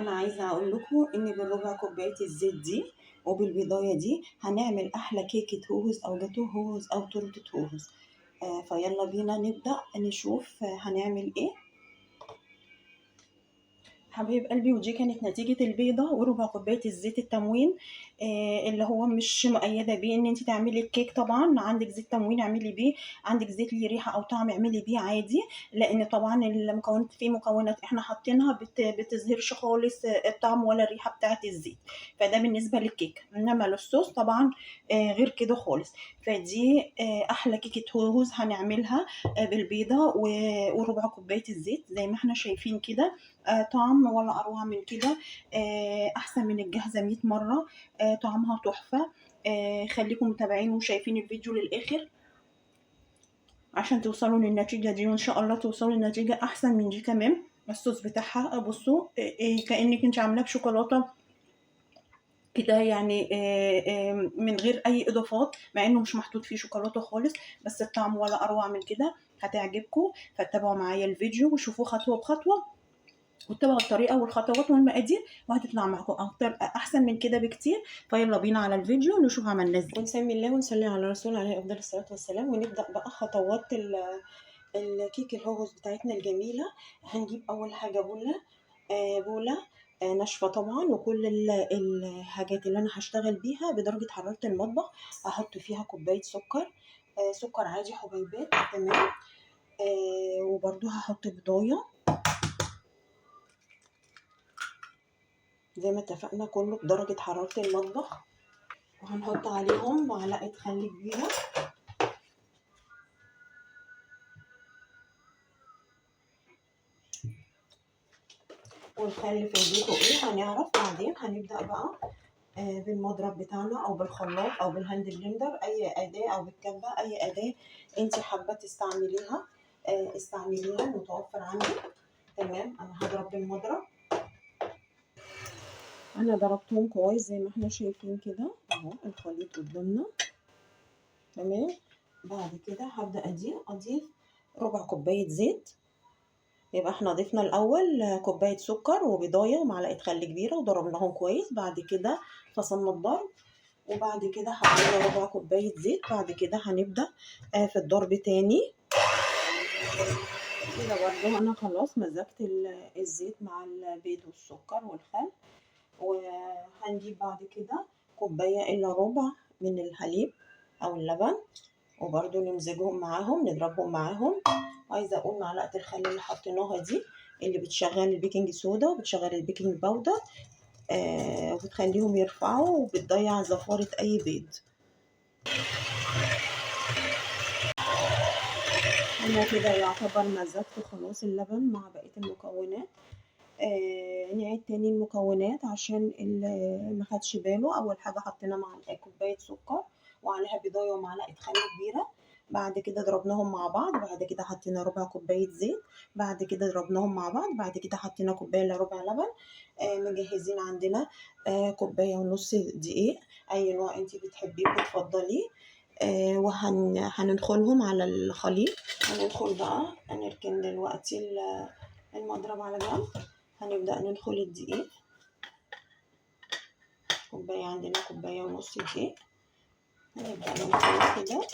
انا عايزه اقول لكم ان بالربع كوبايه الزيت دي وبالبضايه دي هنعمل احلى كيكه هوز او جاتو هوز او تورته هوز. فيلا بينا نبدا نشوف هنعمل ايه. حبايب قلبي، ودي كانت نتيجة البيضة وربع كوباية الزيت التموين، اللي هو مش مؤيدة بيه ان انت تعملي الكيك. طبعا عندك زيت تموين اعملي بيه، عندك زيت ليه ريحة او طعم اعملي بيه عادي، لان طبعا المكونات في مكونات احنا حاطينها بتظهرش خالص الطعم ولا الريحة بتاعة الزيت. فده بالنسبة للكيك، انما للصوص طبعا غير كده خالص. فدي احلى كيكة هوز هنعملها بالبيضة وربع كوباية الزيت زي ما احنا شايفين كده. طعم ولا اروع من كده، احسن من الجاهزه 100 مره. طعمها تحفه. خليكم متابعين وشايفين الفيديو للاخر عشان توصلوا للنتيجه دي، وان شاء الله توصلوا لنتيجه احسن من دي كمان. الصوص بتاعها بصوا كانك انت عاملاه بشوكولاته كده يعني، من غير اي اضافات، مع انه مش محطوط فيه شوكولاته خالص، بس الطعم ولا اروع من كده. هتعجبكم، فاتبعوا معايا الفيديو وشوفوه خطوه بخطوه، واتبعوا الطريقه والخطوات والمقادير، وهتطلع معاكم اكتر احسن من كده بكتير. فيلا بينا على الفيديو نشوف عملنا ازاي. ونسمي الله ونصلي على الرسول عليه افضل الصلاه والسلام، ونبدا بقى خطوات الكيك الهوز بتاعتنا الجميله. هنجيب اول حاجه بوله ناشفه طبعا، وكل الحاجات اللي انا هشتغل بيها بدرجه حراره المطبخ. هحط فيها كوبايه سكر، سكر عادي حبيبات، تمام. وبرده هحط بضايه زي ما اتفقنا كله بدرجة حرارة المطبخ، وهنحط عليهم معلقة خل كبيرة، والخل فايدته ايه هنعرف بعدين. هنبدأ بقى بالمضرب بتاعنا او بالخلاط او بالهاند بلندر، اي اداة، او بالكبة، اي اداة انت حابة تستعمليها استعمليها المتوفر عندك. تمام، انا هضرب بالمضرب. انا ضربتهم كويس زي ما احنا شايفين كده اهو الخليط قدامنا، تمام. بعد كده هبدأ اضيف ربع كوباية زيت. يبقى احنا ضفنا الاول كوباية سكر وبضاية ومعلقة خل كبيرة وضربناهم كويس. بعد كده فصلنا الضرب، وبعد كده حطينا ربع كوباية زيت. بعد كده هنبدأ في الضرب تاني كده. برضو انا خلاص مزجت الزيت مع البيض والسكر والخل. وهنجيب بعد كده كوباية الا ربع من الحليب او اللبن، وبرضو نمزجهم معاهم نضربهم معاهم. عايزه اقول معلقه الخل اللي حطيناها دي اللي بتشغل البيكنج سودا وبتشغل البيكنج باودر، وبتخليهم يرفعوا وبتضيع زفاره اي بيض. انا كده يعتبر مزجت خلاص اللبن مع بقيه المكونات. نعيد تاني المكونات عشان اللي ما خدش باله. اول حاجه حطينا معلقه كوبايه سكر وعليها بيضايه ومعلقه خل كبيره. بعد كده ضربناهم مع بعض. بعد كده حطينا ربع كوبايه زيت. بعد كده ضربناهم مع بعض. بعد كده حطينا كوبايه الا ربع لبن. مجهزين عندنا كوبايه ونص دقيق، اي نوع انت بتحبيه بتفضليه. وهندخلهم على الخليط. هندخل بقى نركن دلوقتي المضرب على جنب. هنبدأ ندخل الدقيق، كوباية، عندنا كوباية ونص دقيق. هنبدأ ندخل كده،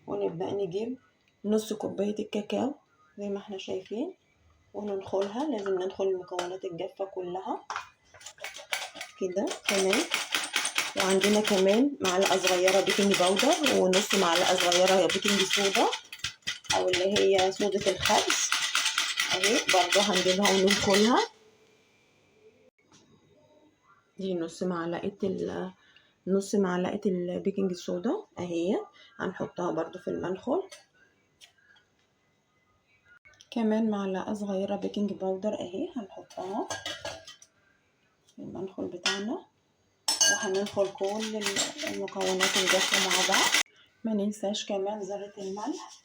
ونبدأ نجيب نص كوباية الكاكاو زي ما احنا شايفين وندخلها. لازم ندخل المكونات الجافة كلها كده، تمام. وعندنا كمان معلقة صغيرة بيكنج باودر ونص معلقة صغيرة بيكنج صودا أو اللي هي صودا الخبز اهي، برضه هنجيبها وندخلها. دي نص معلقة البيكنج صودا اهي، هنحطها برضو في المنخل. كمان معلقة صغيرة بيكنج باودر اهي هنحطها في المنخل بتاعنا. وهننخل كل المكونات الجافة مع بعض. ما ننساش كمان ذرة الملح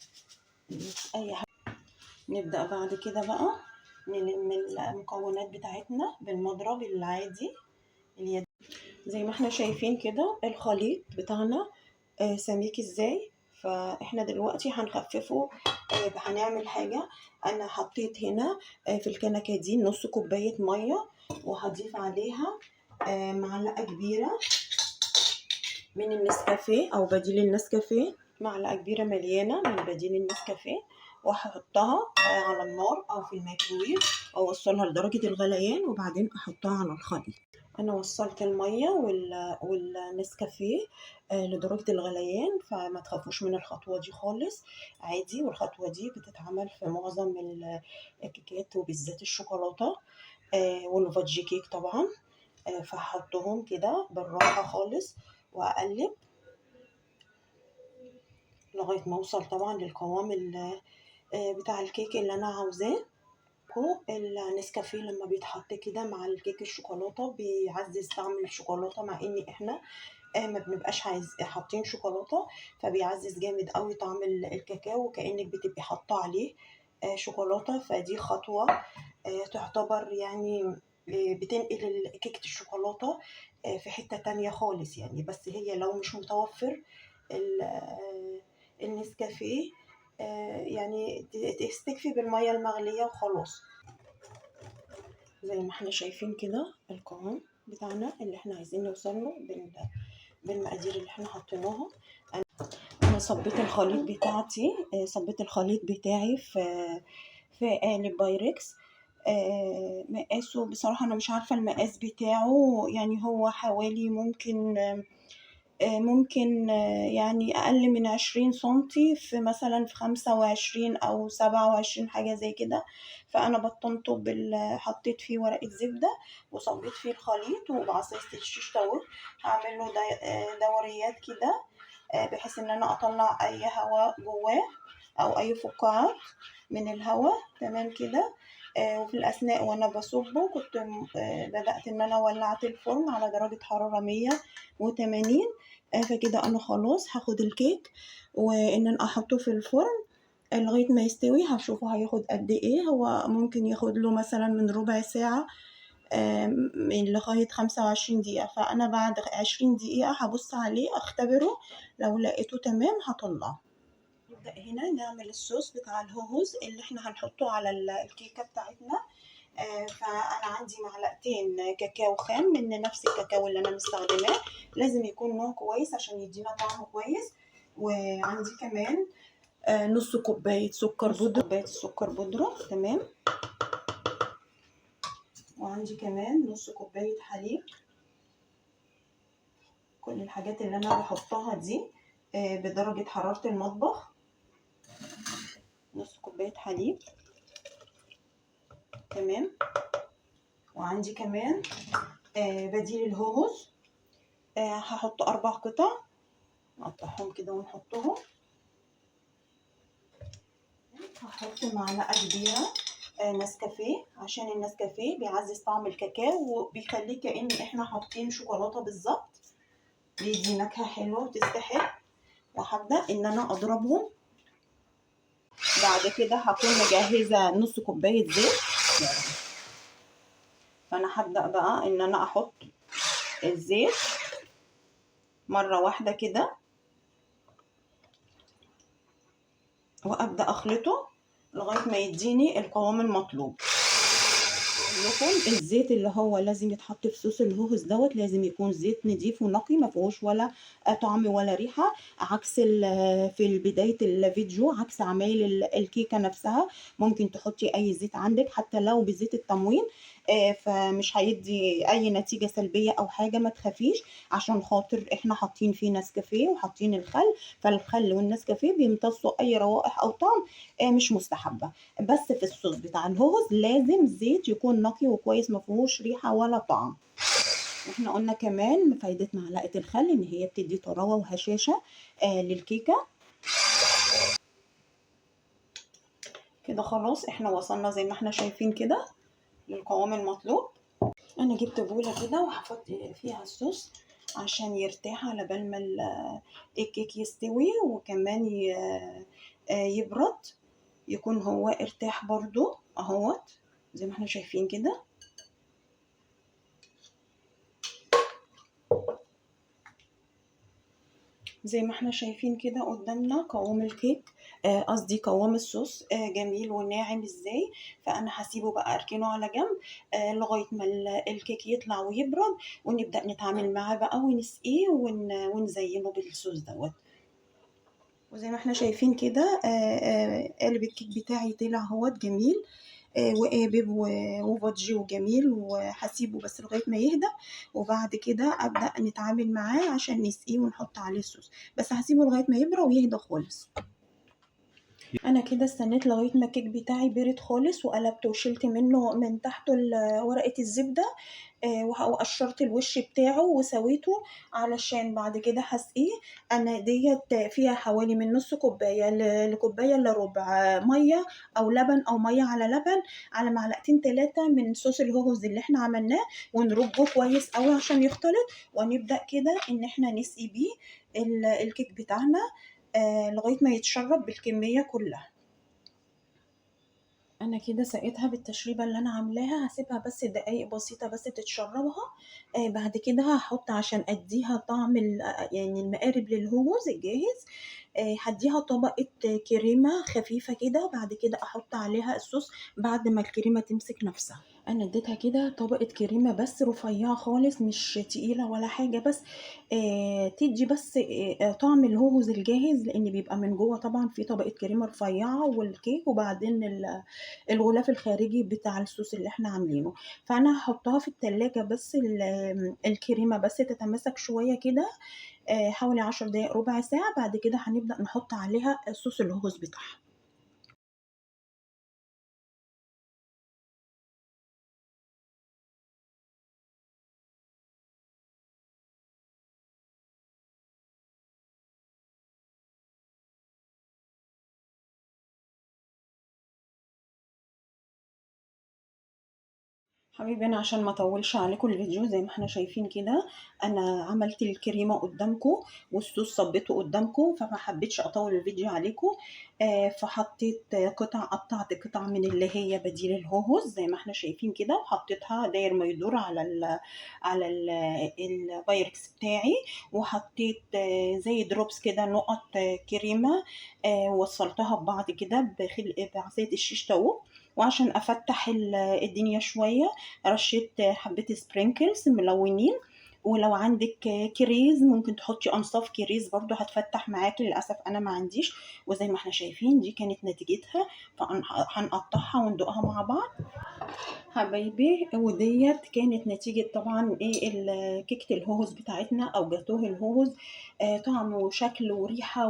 اي حاجة. نبدأ بعد كده بقى نلم المكونات بتاعتنا بالمضرب العادي زي ما احنا شايفين كده. الخليط بتاعنا سميك ازاي، فاحنا دلوقتي هنخففه. هنعمل حاجة. انا حطيت هنا في الكنكة دي نص كوباية مية، وهضيف عليها معلقة كبيرة من النسكافيه او بديل النسكافيه، معلقة كبيرة مليانة من بديل النسكافيه، وهحطها على النار او في الميكرويف، اوصلها لدرجة الغليان وبعدين احطها على الخليط. انا وصلت المية والنسكافيه لدرجة الغليان، فما تخافوش من الخطوة دي خالص، عادي. والخطوة دي بتتعمل في معظم الكيكات وبالذات الشوكولاتة والفادج كيك طبعا. فهحطهم كده بالراحة خالص واقلب لغاية ما اوصل طبعا للقوام بتاع الكيك اللي انا عاوزاه. هو النسكافيه لما بيتحط كده مع الكيك الشوكولاتة بيعزز طعم الشوكولاتة، مع ان احنا ما بنبقاش حاطين شوكولاتة، فبيعزز جامد قوي طعم الكاكاو، وكأنك بتبقي حاطة عليه شوكولاتة. فدي خطوة تعتبر يعني بتنقل كيكة الشوكولاتة في حتة تانية خالص يعني. بس هي لو مش متوفر النسكافيه يعني تستكفي بالمية المغلية وخلاص. زي ما احنا شايفين كده القوام بتاعنا اللي احنا عايزين نوصل له بالمقادير اللي احنا حطيناها. انا صبيت الخليط بتاعتي، صبيت الخليط بتاعي في قالب بايركس. مقاسه بصراحة انا مش عارفة المقاس بتاعه، يعني هو حوالي ممكن يعني أقل من 20 سنتي، في مثلا في 25 أو 27 حاجة زي كده. فأنا بطنته حطيت فيه ورقة زبدة وصبيت فيه الخليط وبعصيصة الشيش طاووق. هعمل له دوريات كده بحيث إن أنا أطلع أي هواء جواه أو أي فقاعات من الهواء. تمام كده. وفي الأثناء وأنا بصبه كنت بدأت إن أنا ولعت الفرن على درجة حرارة 180. فكده أنا خلاص هاخد الكيك وإن أنا أحطه في الفرن لغاية ما يستوي. هشوفه هياخد قد إيه. هو ممكن ياخد له مثلا من ربع ساعة من لغاية 25 دقيقة. فأنا بعد 20 دقيقة هبص عليه أختبره، لو لقيته تمام هطلعه. نبدأ هنا نعمل الصوص بتاع الهوهوز اللي احنا هنحطه على الكيكة بتاعتنا. فأنا عندي معلقتين كاكاو خام من نفس الكاكاو اللي أنا مستخدماه، لازم يكون نوع كويس عشان يدينا طعم كويس. وعندي كمان نص كوباية سكر بودرة، كوباية سكر بودرة. تمام. وعندي كمان نص كوباية حليب. كل الحاجات اللي أنا بحطها دي بدرجة حرارة المطبخ. نص كوباية حليب. تمام. وعندي كمان بديل الهوهوز. هحط 4 قطع، نقطعهم كده ونحطهم. هحط معلقة كبيرة نسكافيه، عشان النسكافيه بيعزز طعم الكاكاو وبيخليه كأن احنا حاطين شوكولاتة بالظبط، بيدي نكهة حلوة وتستحق. وهبدأ ان انا اضربهم. بعد كده هكون مجهزة نص كوباية زيت. فانا هبدأ بقى ان انا احط الزيت مرة واحدة كده، وابدأ اخلطه لغاية ما يديني القوام المطلوب. لكم الزيت اللي هو لازم يتحط في صوص الهوهوز دوت لازم يكون زيت نضيف ونقي، ما فيهوش ولا طعم ولا ريحه، عكس في بدايه الفيديو، عكس عمايل الكيكه نفسها. ممكن تحطي اي زيت عندك حتى لو بزيت التموين، فمش هيدي اي نتيجه سلبيه او حاجه. ما تخافيش، عشان خاطر احنا حاطين فيه نسكافيه وحاطين الخل، فالخل والنسكافيه بيمتصوا اي روائح او طعم مش مستحبه. بس في الصوص بتاع الهوز لازم زيت يكون نقي وكويس، ما فيهوش ريحه ولا طعم. واحنا قلنا كمان فايده معلقه الخل ان هي بتدي طراوه وهشاشه للكيكه. كده خلاص احنا وصلنا زي ما احنا شايفين كده للقوام المطلوب. انا جبت بوله كده وهحط فيها الصوص عشان يرتاح على بال ما الكيك يستوي، وكمان يبرد، يكون هو ارتاح برضو اهوت زي ما احنا شايفين كده. زي ما احنا شايفين كده قدامنا قوام الكيك، قصدي قوام الصوص، جميل وناعم ازاي. فانا هسيبه بقى اركنه على جنب لغايه ما الكيك يطلع ويبرد، ونبدا نتعامل معاه بقى ونسقيه ونزينه بالصوص دوت. وزي ما احنا شايفين كده قالب الكيك بتاعي طلع اهوت جميل، وقابب وفادجي وجميل، وهسيبه بس لغايه ما يهدى، وبعد كده ابدا نتعامل معاه عشان نسقيه ونحط عليه الصوص. بس هسيبه لغايه ما يبرى ويهدى خالص. انا كده استنيت لغايه ما الكيك بتاعي برد خالص، وقلبته وشلت منه من تحته ورقه الزبده، وقشرت الوش بتاعه وسويته علشان بعد كده هسقيه. انا ديت فيها حوالي من نص كوبايه لكوبايه الا ربع ميه او لبن، او ميه على لبن، على معلقتين 3 من صوص الهوز اللي احنا عملناه، ونرجه كويس قوي عشان يختلط، ونبدا كده ان احنا نسقي بيه الكيك بتاعنا لغايه ما يتشرب بالكميه كلها. انا كده سقيتها بالتشريبه اللي انا عاملاها، هسيبها بس دقايق بسيطه بس تتشربها. بعد كده هحط عشان اديها طعم يعني المقارب للهوز الجاهز. هديها طبقه كريمه خفيفه كده، بعد كده احط عليها الصوص بعد ما الكريمه تمسك نفسها. انا اديتها كده طبقه كريمه بس رفيعه خالص، مش تقيله ولا حاجه، بس تدي بس طعم الهوز الجاهز، لان بيبقى من جوه طبعا في طبقه كريمه رفيعه والكيك، وبعدين الغلاف الخارجي بتاع الصوص اللي احنا عاملينه. فانا هحطها في التلاجة بس الكريمة بس تتماسك شوية كده، حوالي 10 دقايق ربع ساعة، بعد كده هنبدأ نحط عليها الصوص الهوز بتاعها. حبيبي، انا عشان ما اطولش عليكم الفيديو، زي ما احنا شايفين كده انا عملت الكريمه قدامكم والصوص صبيته قدامكم، فما حبيتش اطول الفيديو عليكم. فحطيت قطعت قطع من اللي هي بديل الهوهوز زي ما احنا شايفين كده، وحطيتها داير ما يدور على البايركس بتاعي، وحطيت زي دروبس كده نقط كريمه، وصلتها ببعض كده بعصايه الشيش طاووق. وعشان افتح الدنيا شويه، رشيت حبه سبرينكلز ملونين، ولو عندك كريز ممكن تحطي انصاف كريز برضو هتفتح معاكي، للاسف انا ما عنديش. وزي ما احنا شايفين دي كانت نتيجتها، فهنقطعها وندوقها مع بعض حبايبي. وديت كانت نتيجة طبعا ايه كيكة الهوز بتاعتنا او جاتوه الهوز. طعم وشكل وريحة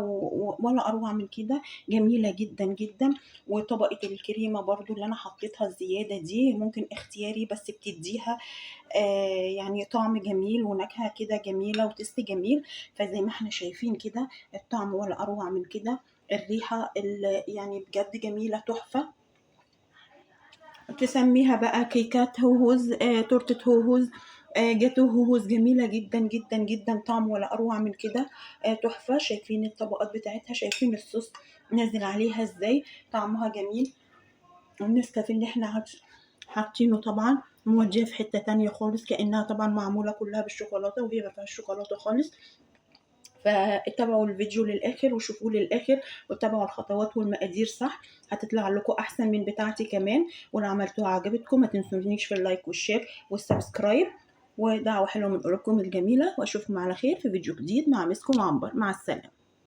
ولا اروع من كده، جميلة جدا جدا. وطبقة الكريمة برضو اللي انا حطيتها الزيادة دي ممكن اختياري، بس بتديها يعني طعم جميل ونكهة كده جميلة وتست جميل. فزي ما احنا شايفين كده الطعم ولا اروع من كده، الريحة يعني بجد جميلة تحفة. تسميها بقى كيكات هوهوز، تورتة هوهوز، جاتو هوهوز، جميلة جدا جدا جدا، طعم ولا أروع من كده. تحفة. شايفين الطبقات بتاعتها، شايفين الصوص نازل عليها ازاي، طعمها جميل. والنسكافيه اللي احنا حاطينه طبعا مودية في حتة تانية خالص، كأنها طبعا معمولة كلها بالشوكولاتة، وهي ما فيهاش شوكولاتة خالص. فاتبعوا الفيديو للآخر وشوفوه للآخر، واتبعوا الخطوات والمقادير صح، هتطلع لكم أحسن من بتاعتي كمان. ولو عملتوها عجبتكم ما تنسونيش في اللايك والشير والسبسكرايب، ودعوة حلوة من قلوبكم الجميلة، وأشوفكم على خير في فيديو جديد مع مسكم عنبر. مع السلامة.